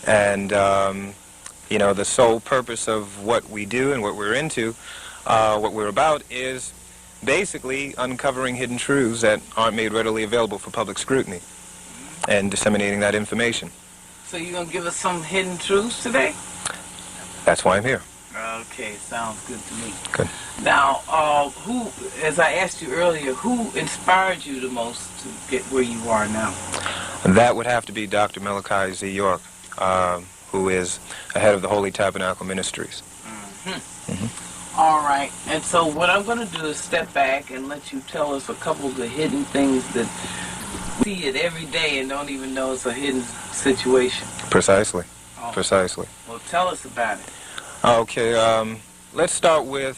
And, you know, the sole purpose of what we do and what we're into, what we're about, is basically uncovering hidden truths that aren't made readily available for public scrutiny and disseminating that information. So you're going to give us some hidden truths today? That's why I'm here. Okay, sounds good to me. Good. Now, who, as I asked you earlier, who inspired you the most to get where you are now? That would have to be Dr. Malachi Z. York, who is the head of the Holy Tabernacle Ministries. All right, and so what I'm going to do is step back and let you tell us a couple of the hidden things that we see it every day and don't even know it's a hidden situation. Precisely. Oh. Precisely. Well, tell us about it. Okay, let's start with,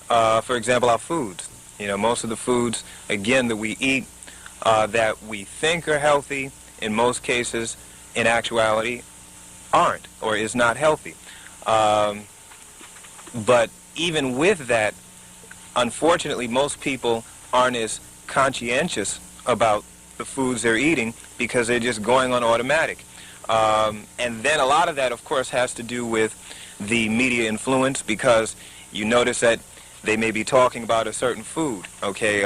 for example, our foods. You know, most of the foods, again, that we eat that we think are healthy, in most cases, in actuality, aren't or is not healthy. But even with that, unfortunately, most people aren't as conscientious about the foods they're eating because they're just going on automatic. And then a lot of that, of course, has to do with the media influence, because you notice that they may be talking about a certain food, okay,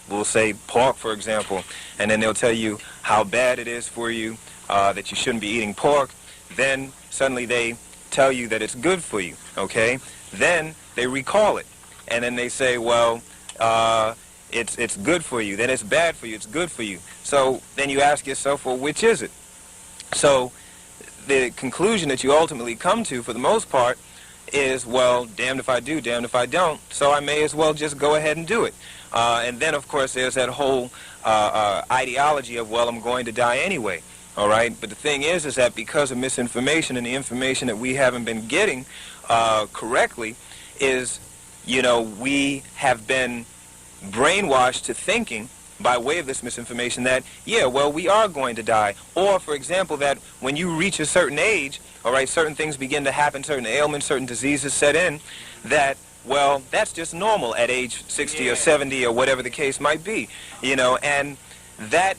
we'll say pork, for example, and then they'll tell you how bad it is for you, that you shouldn't be eating pork. Then suddenly they tell you that it's good for you, okay? Then they recall it, and then they say, well, it's good for you, then it's bad for you, it's good for you. So then you ask yourself, well, which is it? So the conclusion that you ultimately come to, for the most part, is, well, damned if I do, damned if I don't, so I may as well just go ahead and do it. And then, of course, there's that whole ideology of, well, I'm going to die anyway, all right? But the thing is that because of misinformation and the information that we haven't been getting correctly is, you know, we have been brainwashed to thinking by way of this misinformation that, yeah, well, we are going to die. Or, for example, that when you reach a certain age, all right, certain things begin to happen, certain ailments, certain diseases set in, that, well, that's just normal at age 60 or 70 or whatever the case might be, you know, and that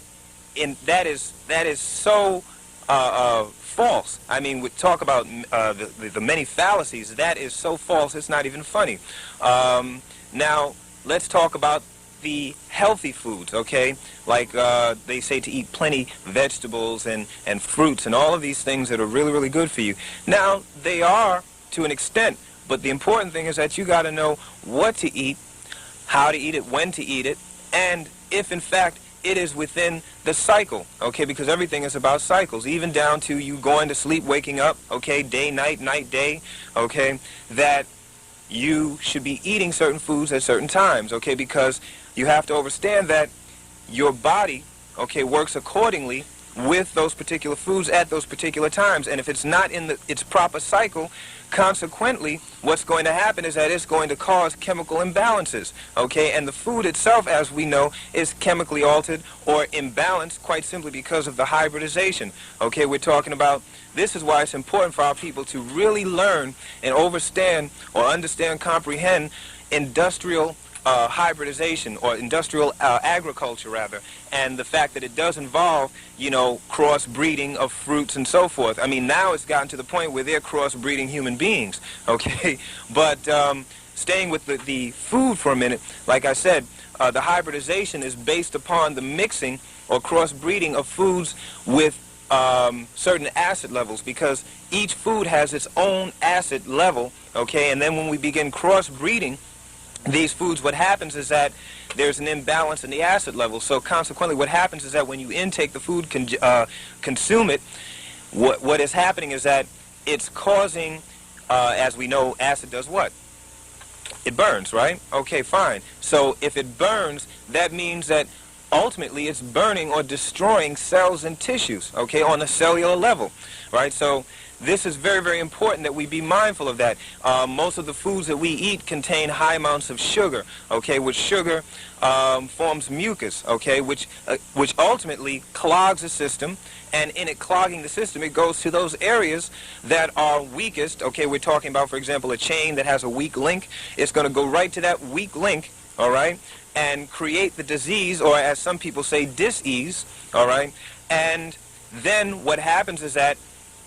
is so false. I mean, we talk about the many fallacies. That is so false, it's not even funny. Now, let's talk about the healthy foods, okay? Like they say to eat plenty vegetables and fruits and all of these things that are really, really good for you. Now, they are to an extent, but the important thing is that you got to know what to eat, how to eat it, when to eat it, and if, in fact, it is within the cycle, okay? Because everything is about cycles, even down to you going to sleep, waking up, okay, day, night, night, day, okay? That you should be eating certain foods at certain times, okay? Because you have to understand that your body, okay, works accordingly with those particular foods at those particular times. And if it's not in its proper cycle, consequently, what's going to happen is that it's going to cause chemical imbalances, okay? And the food itself, as we know, is chemically altered or imbalanced quite simply because of the hybridization, okay? We're talking about, this is why it's important for our people to really learn and understand, comprehend industrial hybridization, or industrial agriculture rather, and the fact that it does involve, you know, cross-breeding of fruits and so forth. I mean, now it's gotten to the point where they're cross-breeding human beings, okay? But staying with the food for a minute, like I said, the hybridization is based upon the mixing or cross-breeding of foods with certain acid levels, because each food has its own acid level, okay? And then when we begin cross-breeding these foods, what happens is that there's an imbalance in the acid level. So consequently, what happens is that when you intake the food, consume it, what is happening is that it's causing, as we know, acid does what? It burns, right? Okay, fine. So if it burns, that means that ultimately it's burning or destroying cells and tissues, okay, on a cellular level, right? So this is very, very important that we be mindful of that. Most of the foods that we eat contain high amounts of sugar, okay, which sugar forms mucus, okay, which ultimately clogs the system, and in it clogging the system, it goes to those areas that are weakest, okay? We're talking about, for example, a chain that has a weak link. It's going to go right to that weak link, all right, and create the disease, or as some people say, dis-ease, all right? And then what happens is that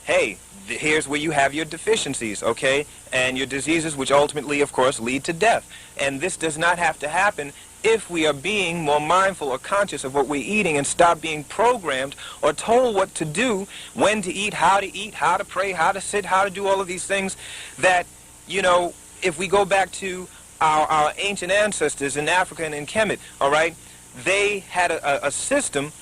hey, here's where you have your deficiencies, okay, and your diseases, which ultimately, of course, lead to death. And this does not have to happen if we are being more mindful or conscious of what we're eating and stop being programmed or told what to do, when to eat, how to pray, how to sit, how to do all of these things that, you know, if we go back to our ancient ancestors in Africa and in Kemet, all right, they had a system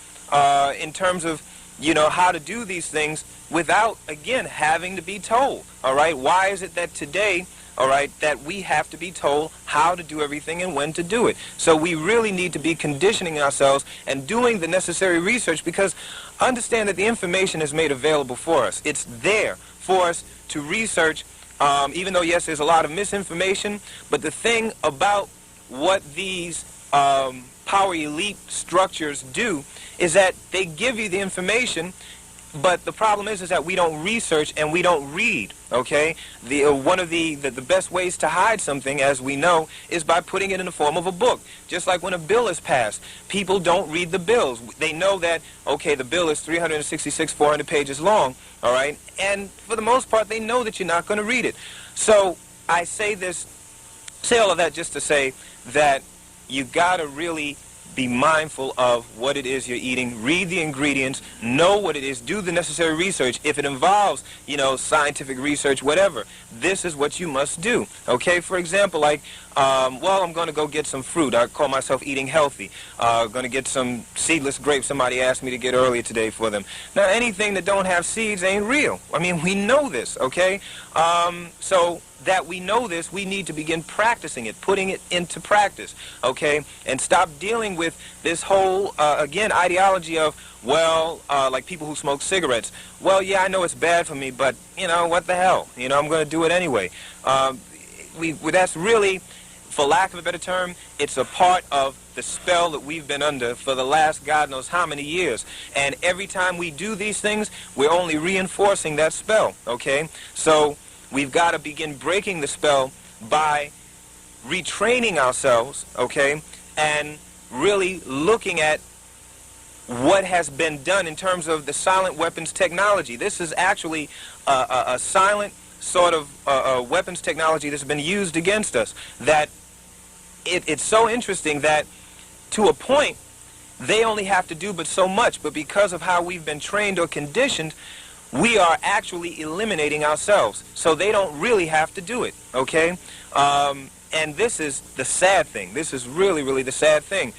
in terms of, you know, how to do these things without, again, having to be told, all right? Why is it that today, all right, that we have to be told how to do everything and when to do it? So we really need to be conditioning ourselves and doing the necessary research, because understand that the information is made available for us. It's there for us to research, even though, yes, there's a lot of misinformation, but the thing about what these power elite structures do is that they give you the information, but the problem is that we don't research and we don't read, okay? One of the best ways to hide something, as we know, is by putting it in the form of a book. Just like when a bill is passed, people don't read the bills. They know that, okay, the bill is 366, 400 pages long, all right? And for the most part, they know that you're not going to read it. So I say all of that just to say that you got to really be mindful of what it is you're eating, read the ingredients, know what it is, do the necessary research. If it involves, you know, scientific research, whatever, this is what you must do, okay? For example, like, well, I'm going to go get some fruit. I call myself eating healthy. Going to get some seedless grapes somebody asked me to get earlier today for them. Now, anything that don't have seeds ain't real. I mean, we know this, okay? So that we know this, we need to begin practicing it, putting it into practice, okay? And stop dealing with this whole, again, ideology of, well, like people who smoke cigarettes. Well, yeah, I know it's bad for me, but, you know, what the hell? You know, I'm going to do it anyway. That's really, for lack of a better term, it's a part of the spell that we've been under for the last God knows how many years. And every time we do these things, we're only reinforcing that spell, okay? So we've got to begin breaking the spell by retraining ourselves, okay, and really looking at what has been done in terms of the silent weapons technology. This is actually a silent sort of weapons technology that's been used against us. That it's so interesting that to a point they only have to do but so much, but because of how we've been trained or conditioned, we are actually eliminating ourselves. So they don't really have to do it, okay? And this is the sad thing. This is really, really the sad thing.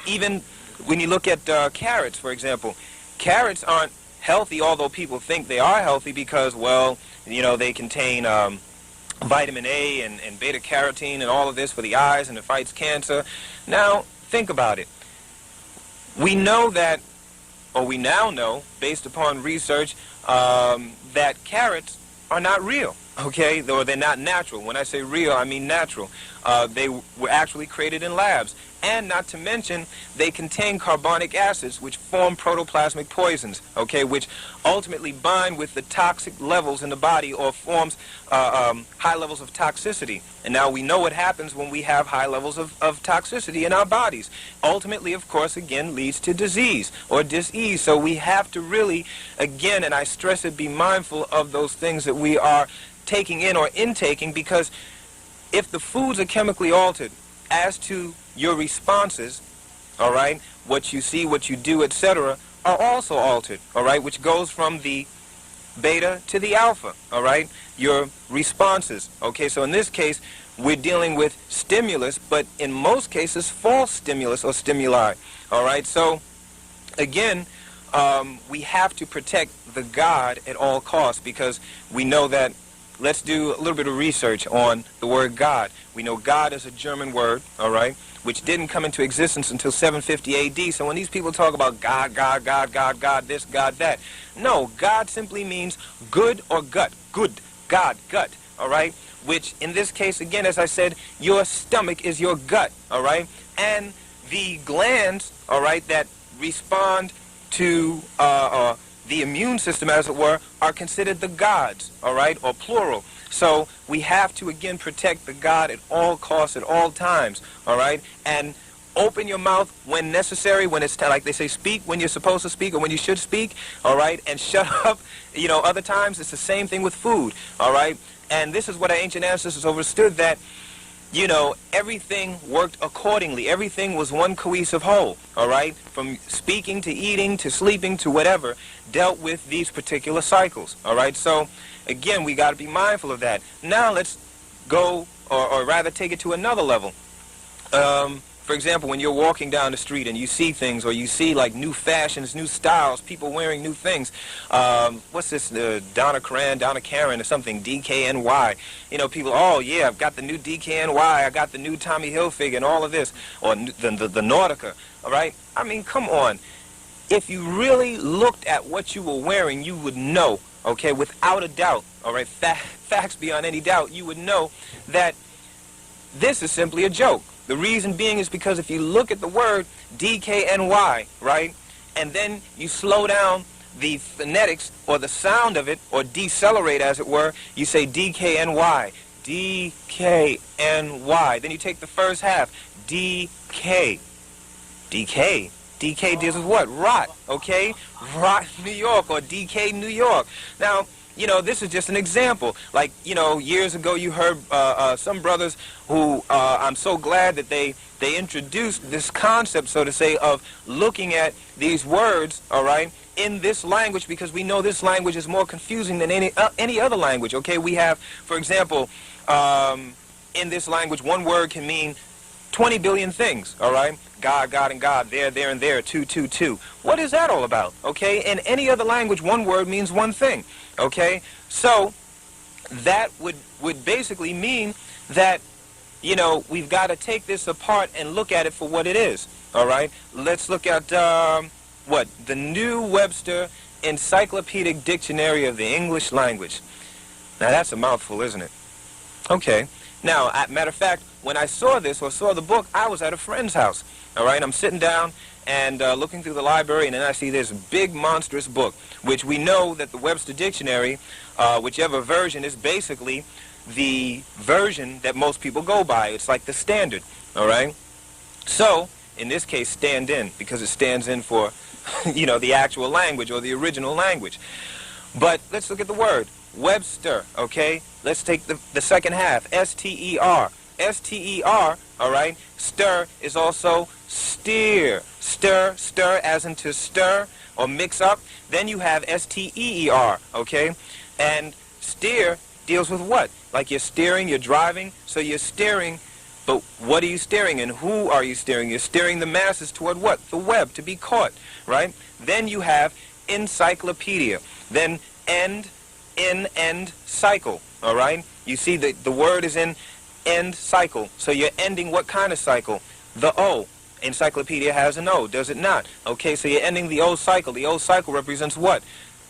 Even when you look at carrots, for example, carrots aren't healthy, although people think they are healthy because, well, you know, they contain vitamin A and beta-carotene and all of this for the eyes, and it fights cancer. Now, think about it. We know that, or we now know, based upon research, that carrots are not real, okay? Or they're not natural. When I say real, I mean natural. They were actually created in labs. And not to mention, they contain carbonic acids, which form protoplasmic poisons, okay, which ultimately bind with the toxic levels in the body or forms high levels of toxicity. And now we know what happens when we have high levels of toxicity in our bodies. Ultimately, of course, again, leads to disease or dis-ease. So we have to really, again, and I stress it, be mindful of those things that we are taking in or intaking, because if the foods are chemically altered as to your responses, all right, what you see, what you do, etc., are also altered, all right, which goes from the beta to the alpha, all right, your responses. Okay, so in this case, we're dealing with stimulus, but in most cases, false stimulus or stimuli, all right? So, again, we have to protect the God at all costs, because we know that. Let's do a little bit of research on the word God. We know God is a German word, all right, which didn't come into existence until 750 A.D. So when these people talk about God, God, God, God, God, this, God, that, no, God simply means good or gut. Good, God, gut, all right, which in this case, again, as I said, your stomach is your gut, all right, and the glands, all right, that respond to the immune system, as it were, are considered the gods, all right, or plural. So we have to, again, protect the God at all costs, at all times, all right? And open your mouth when necessary, when it's like they say, speak when you're supposed to speak or when you should speak, all right, and shut up, other times. It's the same thing with food, all right? And this is what our ancient ancestors understood, that, everything worked accordingly. Everything was one cohesive whole, all right? From speaking to eating to sleeping to whatever, dealt with these particular cycles, all right? So, again, we got to be mindful of that. Now let's go, or rather take it to another level. For example, when you're walking down the street and you see things, or you see like new fashions, new styles, people wearing new things. What's this, Donna Karen or something, DKNY. People, oh yeah, I've got the new DKNY, I got the new Tommy Hilfiger and all of this, or the Nautica, all right? I mean, come on. If you really looked at what you were wearing, you would know, okay, without a doubt, all right, facts beyond any doubt, you would know that this is simply a joke. The reason being is because if you look at the word DKNY, right, and then you slow down the phonetics or the sound of it, or decelerate as it were, you say DKNY, DKNY. Then you take the first half, DK. DK deals with what? Rot, okay? Rot New York, or DK New York. Now, this is just an example. Like, years ago you heard some brothers who, I'm so glad that they introduced this concept, so to say, of looking at these words, all right, in this language, because we know this language is more confusing than any other language, okay? We have, for example, in this language, one word can mean 20 billion things, all right? God, God, and God, there, and there, two, two, two. What is that all about, okay? In any other language, one word means one thing, okay? So that would basically mean that, we've got to take this apart and look at it for what it is, all right? Let's look at, the New Webster Encyclopedic Dictionary of the English Language. Now, that's a mouthful, isn't it? Okay. Now, matter of fact, when I saw this, or saw the book, I was at a friend's house, all right? I'm sitting down and looking through the library, and then I see this big, monstrous book, which we know that the Webster Dictionary, whichever version, is basically the version that most people go by. It's like the standard, all right? So, in this case, stand in, because it stands in for, the actual language, or the original language. But let's look at the word. Webster, okay? Let's take the second half, S-T-E-R. S-T-E-R, all right? Stir is also steer. Stir as in to stir or mix up. Then you have S-T-E-E-R, okay? And steer deals with what? Like you're steering, you're driving, so you're steering, but what are you steering and who are you steering? You're steering the masses toward what? The web, to be caught, right? Then you have encyclopedia. Then end cycle, all right? You see the word is in end cycle. So you're ending what kind of cycle? The O. Encyclopedia has an O, does it not? Okay, so you're ending the O cycle. The O cycle represents what?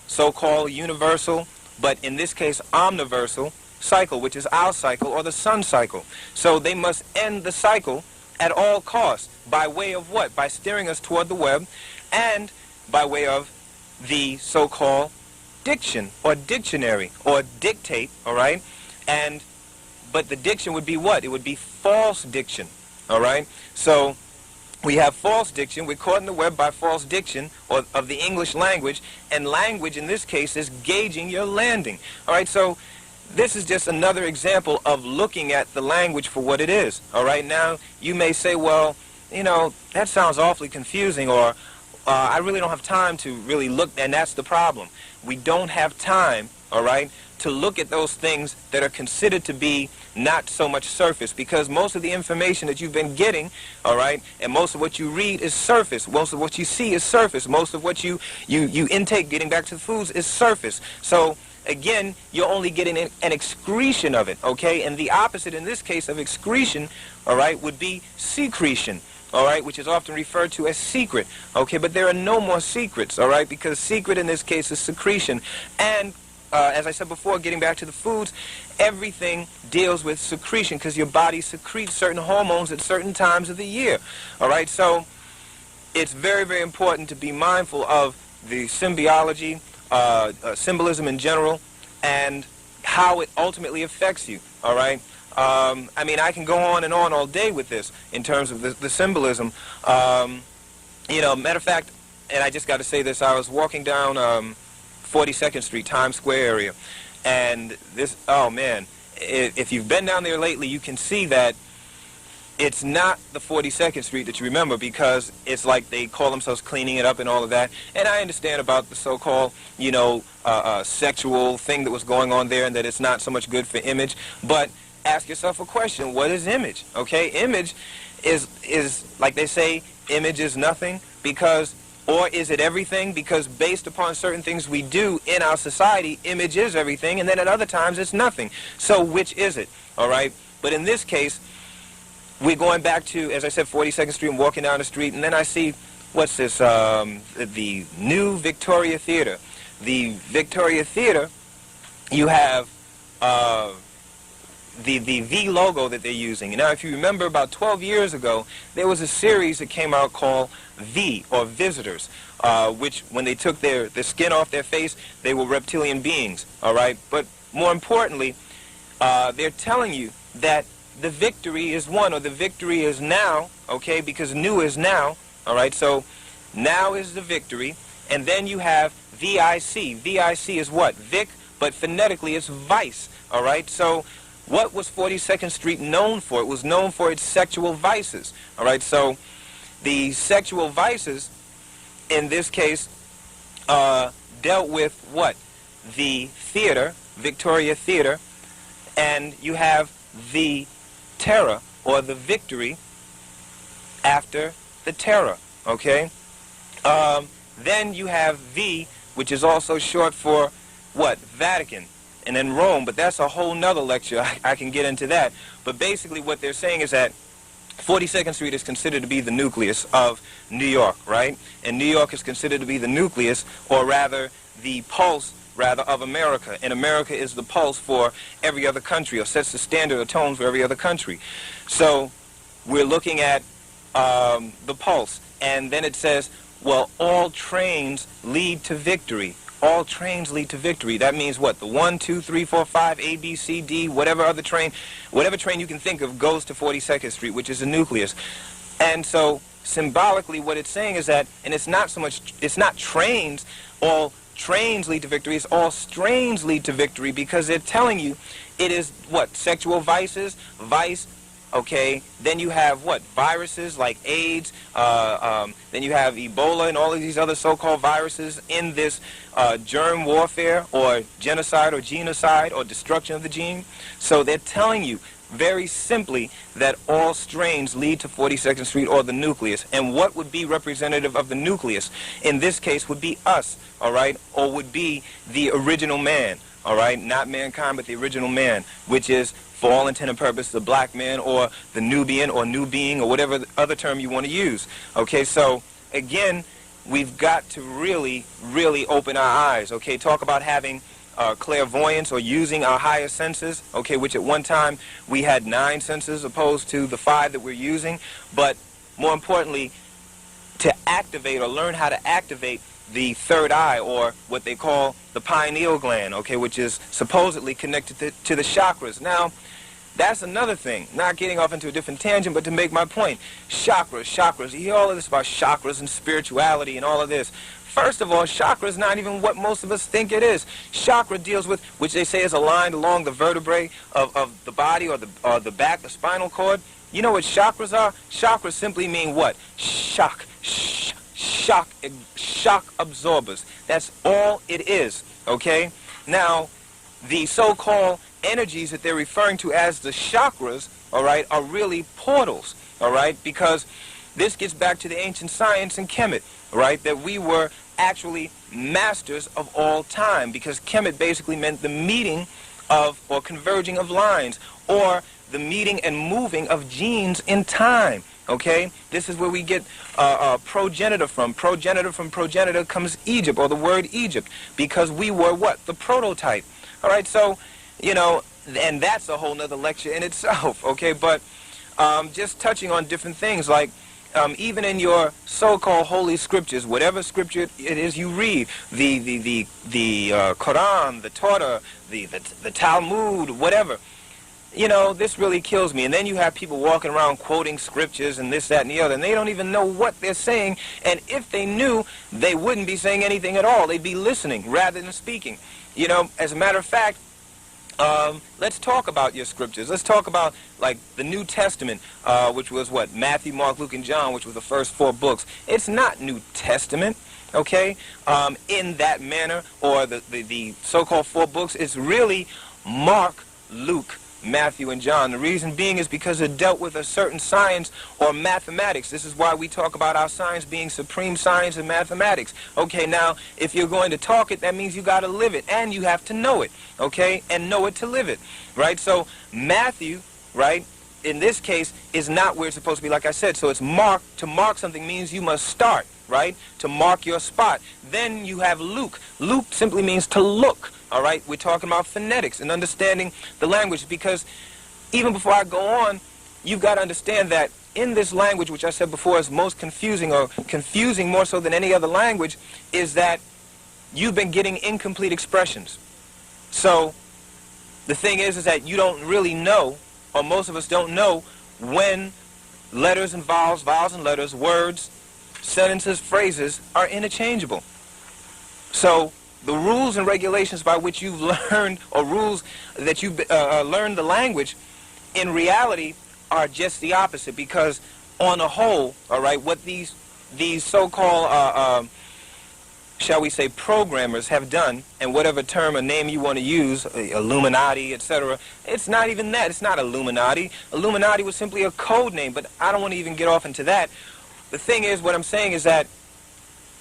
So-called universal, but in this case omniversal cycle, which is our cycle or the sun cycle. So they must end the cycle at all costs. By way of what? By steering us toward the web, and by way of the so-called diction or dictionary or dictate, all right? But the diction would be what? It would be false diction, all right? So we have false diction. We're caught in the web by false diction or of the English language, and language in this case is gauging your landing, all right? So this is just another example of looking at the language for what it is, all right? Now, you may say, well, that sounds awfully confusing, or I really don't have time to really look, and that's the problem. We don't have time, all right, to look at those things that are considered to be not so much surface, because most of the information that you've been getting, all right, and most of what you read is surface. Most of what you see is surface. Most of what you intake, getting back to the foods, is surface. So, again, you're only getting an excretion of it, okay? And the opposite in this case of excretion, all right, would be secretion, all right, which is often referred to as secret, okay? But there are no more secrets, all right, because secret in this case is secretion. And as I said before, getting back to the foods, everything deals with secretion because your body secretes certain hormones at certain times of the year, all right? So it's very, very important to be mindful of the symbiology, symbolism in general, and how it ultimately affects you, all right? I mean, I can go on and on all day with this in terms of the symbolism. You know, matter of fact, and I just got to say this, I was walking down 42nd Street, Times Square area, and this, oh man, if you've been down there lately, you can see that it's not the 42nd Street that you remember, because it's like they call themselves cleaning it up and all of that. And I understand about the so-called, you know, sexual thing that was going on there, and that it's not so much good for image. But ask yourself a question: what is image? Okay, image is like they say, image is nothing, because, or is it everything? Because based upon certain things we do in our society, image is everything, and then at other times it's nothing. So which is it? All right. But in this case, we're going back to, as I said, 42nd Street. I'm walking down the street, and then I see, what's this, the new Victoria Theater. The Victoria Theater, you have the V logo that they're using. Now, if you remember, about 12 years ago, there was a series that came out called V, or Visitors, which, when they took their skin off their face, they were reptilian beings, all right? But more importantly, they're telling you that the victory is won, or the victory is now, okay, because new is now, all right? So now is the victory, and then you have VIC. VIC is what? Vic, but phonetically it's vice, all right? So what was 42nd Street known for? It was known for its sexual vices, all right? So the sexual vices, in this case, dealt with what? The theater, Victoria Theater, and you have the terror, or the victory after the terror, okay? Then you have V, which is also short for what? Vatican, and then Rome, but that's a whole nother lecture. I can get into that. But basically what they're saying is that 42nd Street is considered to be the nucleus of New York, right? And New York is considered to be the nucleus, or rather the pulse, rather, of America. And America is the pulse for every other country, or sets the standard or tone for every other country. So we're looking at the pulse. And then it says, well, all trains lead to victory. All trains lead to victory. That means what? The 1, 2, 3, 4, 5, A, B, C, D, whatever other train, whatever train you can think of goes to 42nd Street, which is the nucleus. And so symbolically what it's saying is that, and it's not so much, it's not trains, all trains lead to victory, it's all strains lead to victory, because they're telling you it is what? Sexual vices, vice, okay, then you have what? Viruses like AIDS, then you have Ebola and all of these other so-called viruses in this germ warfare, or genocide, or genocide, or destruction of the gene. So they're telling you very simply that all strains lead to 42nd Street, or the nucleus. And what would be representative of the nucleus in this case would be us, all right, or would be the original man, all right, not mankind but the original man, which is, for all intent and purpose, the black man, or the Nubian, or new being, or whatever other term you want to use. Okay, so again, we've got to really, really open our eyes. Okay, talk about having clairvoyance, or using our higher senses, okay, which at one time we had 9 senses opposed to the 5 that we're using. But more importantly, to activate, or learn how to activate the third eye, or what they call the pineal gland, okay, which is supposedly connected to the chakras. Now, that's another thing, not getting off into a different tangent, but to make my point. Chakras, you hear all of this about chakras and spirituality and all of this. First of all, chakra is not even what most of us think it is. Chakra deals with, which they say is aligned along the vertebrae of the body, or the back, the spinal cord. You know what chakras are? Chakras simply mean what? Shock absorbers. That's all it is, okay? Now, the so-called energies that they're referring to as the chakras, all right, are really portals, all right, because this gets back to the ancient science and Kemet, right, that we were actually masters of all time, because Kemet basically meant the meeting of, or converging of lines, or the meeting and moving of genes in time. Okay, this is where we get progenitor from. Progenitor from progenitor comes Egypt, or the word Egypt, because we were what? The prototype. All right, so, you know, and that's a whole nother lecture in itself, okay? But just touching on different things, like even in your so-called holy scriptures, whatever scripture it is you read, the Quran, the Torah, the Talmud, whatever, you know, this really kills me. And then you have people walking around quoting scriptures and this, that, and the other, and they don't even know what they're saying. And if they knew, they wouldn't be saying anything at all. They'd be listening rather than speaking. You know, as a matter of fact, let's talk about your scriptures. Let's talk about, like, the New Testament, which was what? Matthew, Mark, Luke, and John, which were the first 4 books. It's not New Testament, okay, in that manner, or the so-called 4 books. It's really Mark, Luke, Matthew, and John. The reason being is because it dealt with a certain science or mathematics. This is why we talk about our science being supreme science and mathematics. Okay, now, if you're going to talk it, that means you got to live it, and you have to know it, okay, and know it to live it, right? So Matthew, right, in this case, is not where it's supposed to be, like I said. So it's mark. To mark something means you must start, right, to mark your spot. Then you have Luke. Luke simply means to look. All right, we're talking about phonetics and understanding the language, because even before I go on, you've got to understand that in this language, which I said before is most confusing, or confusing more so than any other language, is that you've been getting incomplete expressions. So the thing is that you don't really know, or most of us don't know, when letters and vowels, vowels and letters, words, sentences, phrases are interchangeable. So the rules and regulations by which you've learned, or rules that you've learned the language, in reality are just the opposite, because on the whole, all right, what these so-called, shall we say, programmers have done, and whatever term or name you want to use, Illuminati, etc., it's not even that. It's not Illuminati. Illuminati was simply a code name, but I don't want to even get off into that. The thing is, what I'm saying is that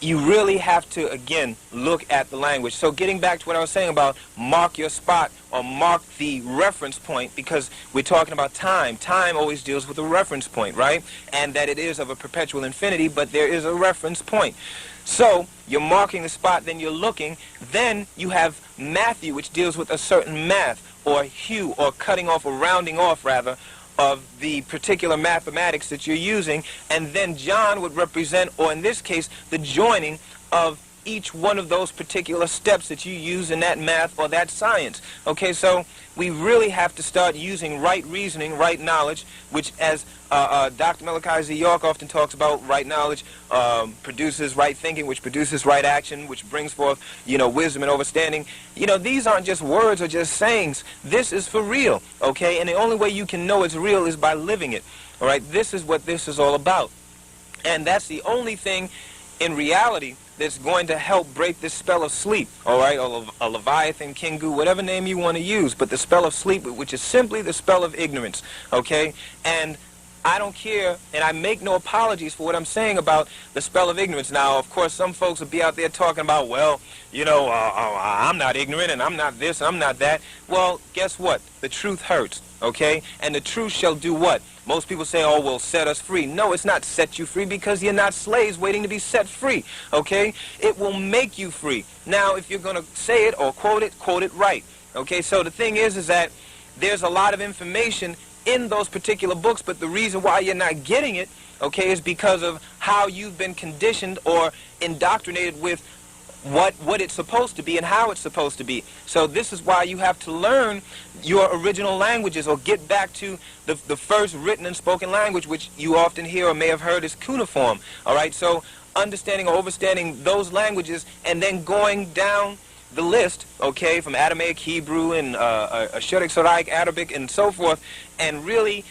you really have to, again, look at the language. So getting back to what I was saying about mark your spot, or mark the reference point, because we're talking about time. Time always deals with a reference point, right? And that it is of a perpetual infinity, but there is a reference point. So you're marking the spot, then you're looking. Then you have Matthew, which deals with a certain math, or hue, or cutting off, or rounding off, rather, of the particular mathematics that you're using. And then John would represent, or in this case, the joining of each one of those particular steps that you use in that math or that science. Okay, so we really have to start using right reasoning, right knowledge, which, as Dr. Malachi Z. York often talks about, right knowledge produces right thinking, which produces right action, which brings forth, wisdom and understanding. These aren't just words or just sayings. This is for real, okay? And the only way you can know it's real is by living it, all right? This is what this is all about. And that's the only thing in reality that's going to help break this spell of sleep, all right, or a Leviathan, Kingu, whatever name you want to use, but the spell of sleep, which is simply the spell of ignorance, okay? And I don't care, and I make no apologies for what I'm saying about the spell of ignorance. Now, of course, some folks will be out there talking about, well, I'm not ignorant, and I'm not this, and I'm not that. Well, guess what? The truth hurts, okay? And the truth shall do what? Most people say, oh, well, set us free. No, it's not set you free, because you're not slaves waiting to be set free, okay? It will make you free. Now, if you're going to say it or quote it right, okay? So the thing is that there's a lot of information in those particular books, but the reason why you're not getting it, okay, is because of how you've been conditioned or indoctrinated with what it's supposed to be and how it's supposed to be. So this is why you have to learn your original languages, or get back to the first written and spoken language, which you often hear or may have heard is cuneiform. All right, so understanding or overstanding those languages, and then going down the list, okay, from Aramaic, Hebrew, and Ashuric, Soraic, Arabic, and so forth, and really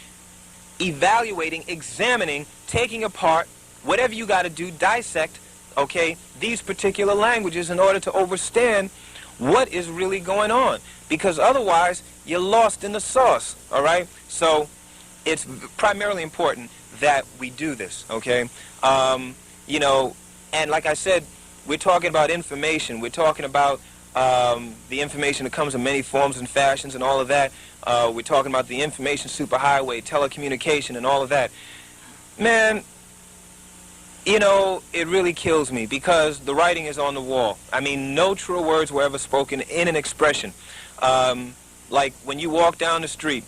evaluating, examining, taking apart, whatever you got to do, dissect, okay, these particular languages in order to understand what is really going on. Because otherwise, you're lost in the sauce, all right? So it's primarily important that we do this, okay? And like I said, we're talking about information. We're talking about the information that comes in many forms and fashions and all of that. We're talking about the information superhighway, telecommunication, and all of that. Man, it really kills me, because the writing is on the wall. I mean, no truer words were ever spoken in an expression. Like when you walk down the street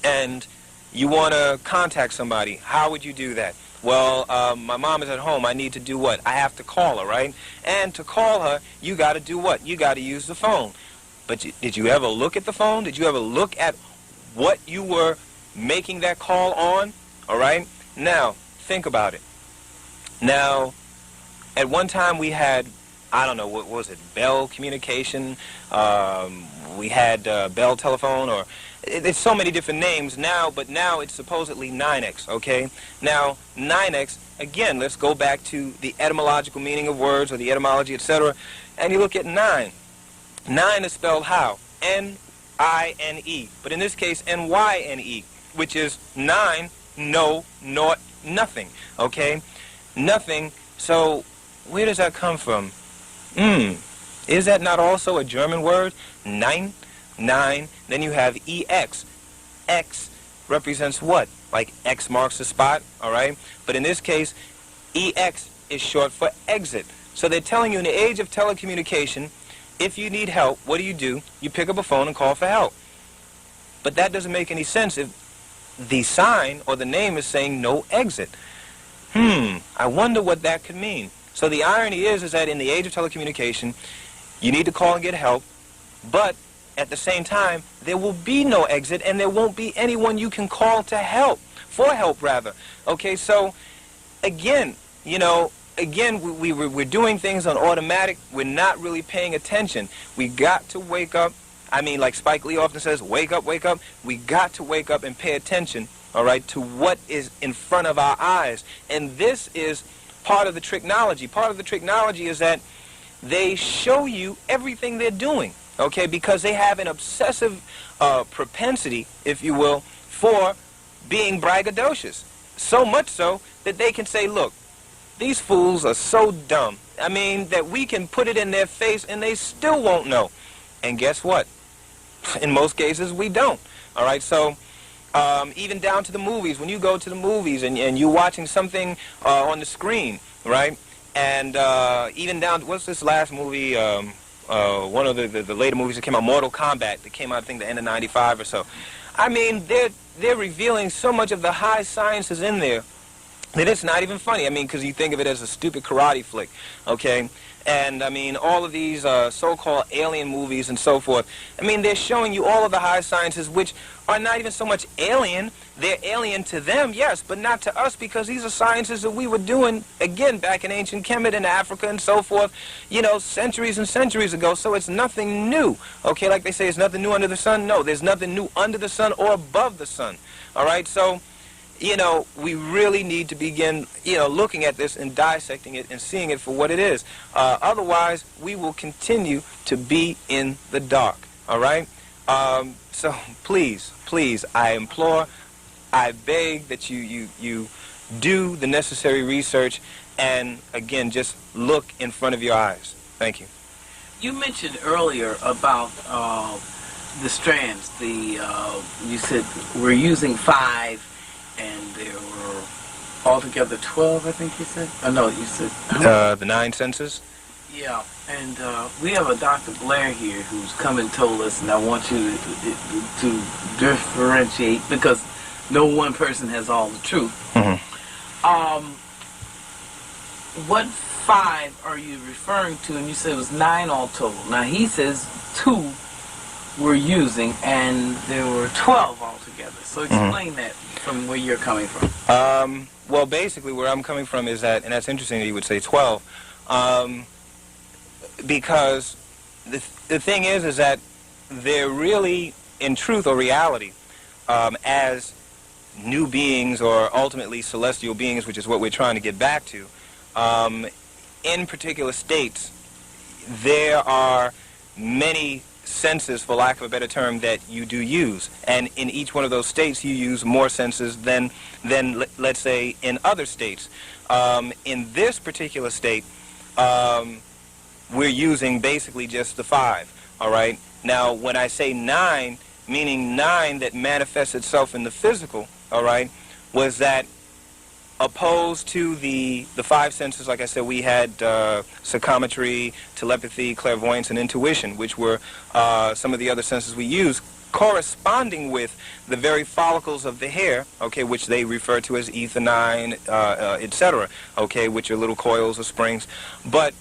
and you want to contact somebody, how would you do that? Well, my mom is at home. I need to do what? I have to call her, right? And to call her, you got to do what? You got to use the phone. But did you ever look at the phone? Did you ever look at what you were making that call on, all right? Now, think about it. Now, at one time we had, I don't know, what was it, Bell Communication, we had Bell Telephone, or it's so many different names now, but now it's supposedly 9X, okay? Now, 9X, again, let's go back to the etymological meaning of words, or the etymology, etc., and you look at 9. 9 is spelled how? N-I-N-E, but in this case, N-Y-N-E, which is 9, no, naught, nothing, okay? Nothing, so where does that come from? Is that not also a German word? 9, 9, then you have EX. X represents what? Like X marks the spot, all right? But in this case, EX is short for exit. So they're telling you in the age of telecommunication, if you need help, what do? You pick up a phone and call for help. But that doesn't make any sense if the sign or the name is saying no exit. I wonder what that could mean. So the irony is that in the age of telecommunication, you need to call and get help, but at the same time, there will be no exit, and there won't be anyone you can call to help, for help rather. Okay, so again, you know, we're doing things on automatic. We're not really paying attention. We got to wake up. I mean, like Spike Lee often says, wake up, wake up. We got to wake up and pay attention, all right, to what is in front of our eyes. And this is part of the tricknology. Part of the tricknology is that they show you everything they're doing, okay, because they have an obsessive propensity, if you will, for being braggadocious. So much so that they can say, look, these fools are so dumb. I mean, that we can put it in their face and they still won't know. And guess what? In most cases, we don't. All right, so even down to the movies. When you go to the movies and you're watching something on the screen, right? And even down to, what's this last movie? One of the later movies that came out, Mortal Kombat, that came out, I think, the end of '95 or so. I mean, they're revealing so much of the high sciences in there that it's not even funny. I mean, because you think of it as a stupid karate flick, okay? And, I mean, all of these so-called alien movies and so forth, I mean, they're showing you all of the high sciences, which are not even so much alien. They're alien to them, yes, but not to us, because these are sciences that we were doing, again, back in ancient Kemet and Africa and so forth, you know, centuries and centuries ago. So it's nothing new, okay? Like they say, it's nothing new under the sun. No, there's nothing new under the sun or above the sun, all right? So, you know, we really need to begin, you know, looking at this and dissecting it and seeing it for what it is. Otherwise, we will continue to be in the dark, all right? So please, I implore, I beg that you do the necessary research and, again, just look in front of your eyes. Thank you. You mentioned earlier about the strands. You said we're using 5. And there were altogether 12, I think you said? Oh, no, you said... the 9 senses? Yeah, and we have a Dr. Blair here who's come and told us, and I want you to differentiate, because no one person has all the truth. What 5 are you referring to? And you said it was 9 all total. Now, he says 2 were using, and there were 12 altogether. So explain that from where you're coming from. Well, basically, where I'm coming from is that, and that's interesting that you would say 12, because the thing is that they're really, in truth or reality, as new beings or ultimately celestial beings, which is what we're trying to get back to, in particular states, there are many senses, for lack of a better term, that you do use, and in each one of those states you use more senses than let's say in other states. In this particular state, we're using basically just the 5. All right. Now, when I say 9, meaning 9 that manifests itself in the physical, all right, was that opposed to the 5 senses. Like I said, we had psychometry, telepathy, clairvoyance, and intuition, which were some of the other senses we use, corresponding with the very follicles of the hair, okay, which they refer to as ether 9, etc., okay, which are little coils or springs. But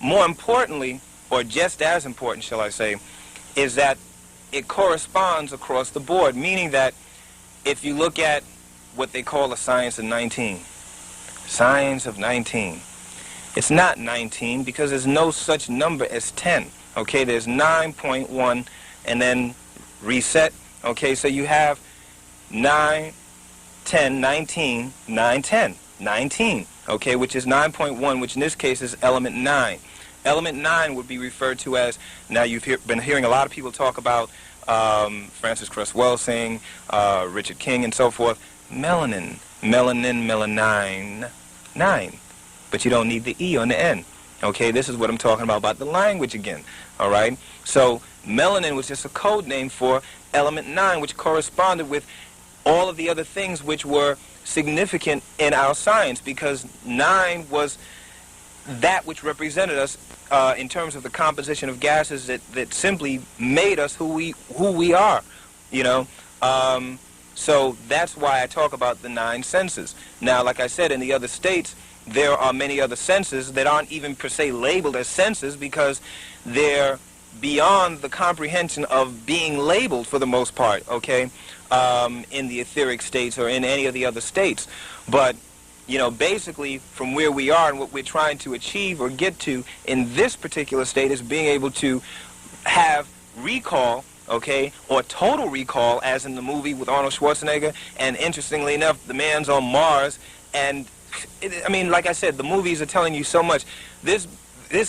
more importantly, or just as important, shall I say, is that it corresponds across the board, meaning that if you look at what they call a science of 19, science of 19, it's not 19 because there's no such number as 10. Okay, there's 9.1 and then reset. Okay, so you have 9, 10, 19, 9, 10, 19. Okay, which is 9.1, which in this case is element 9. Element 9 would be referred to as, now you've been hearing a lot of people talk about Francis Cresswell saying, Richard King and so forth, melanin, melanin, melanine, 9. But you don't need the E on the end. Okay, this is what I'm talking about the language again. All right, so melanin was just a code name for element 9, which corresponded with all of the other things which were significant in our science, because 9 was that which represented us in terms of the composition of gases that simply made us who we are, you know. So that's why I talk about the 9 senses. Now, like I said, in the other states, there are many other senses that aren't even per se labeled as senses because they're beyond the comprehension of being labeled for the most part, okay, in the etheric states or in any of the other states. But you know, basically, from where we are and what we're trying to achieve or get to in this particular state is being able to have recall, okay, or total recall, as in the movie with Arnold Schwarzenegger. And interestingly enough, the man's on Mars. And, I mean, like I said, the movies are telling you so much. This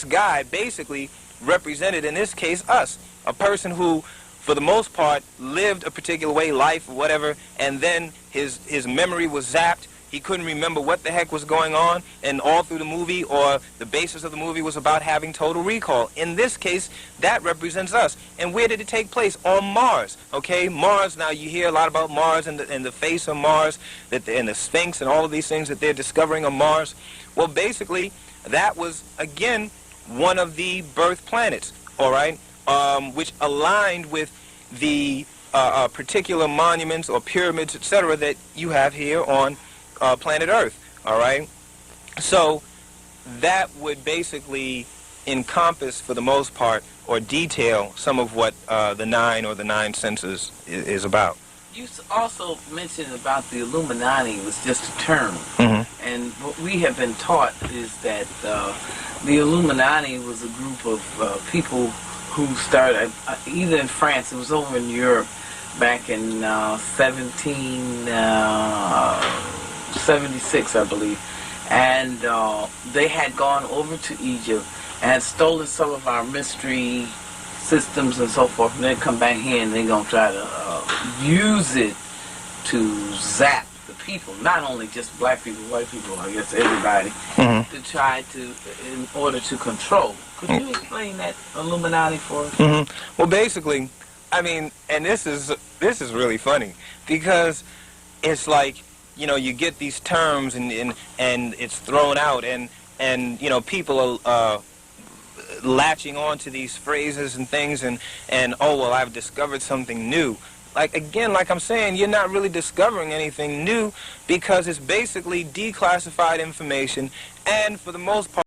guy basically represented, in this case, us. A person who, for the most part, lived a particular way, life, or whatever, and then his memory was zapped. He couldn't remember what the heck was going on, and all through the movie, or the basis of the movie was about having total recall. In this case, that represents us. And where did it take place? On Mars, okay? Mars, now you hear a lot about Mars and the face of Mars, and the Sphinx and all of these things that they're discovering on Mars. Well, basically, that was, again, one of the birth planets, all right, which aligned with the particular monuments or pyramids, etc., that you have here on planet Earth, all right? So that would basically encompass, for the most part, or detail some of what the 9 or the 9 senses is about. You also mentioned about the Illuminati was just a term. Mm-hmm. And what we have been taught is that the Illuminati was a group of people who started, either in France, it was over in Europe, back in 1776, I believe, and they had gone over to Egypt and stolen some of our mystery systems and so forth, and they come back here and they're going to try to use it to zap the people, not only just black people, white people, I guess everybody, mm-hmm. to try to, in order to control. Could you explain that Illuminati for us? Mm-hmm. Well, basically, I mean, and this is really funny, because it's like, you know, you get these terms and it's thrown out, and you know, people are latching on to these phrases and things, and oh, well, I've discovered something new. Like, again, like I'm saying, you're not really discovering anything new, because it's basically declassified information, and for the most part,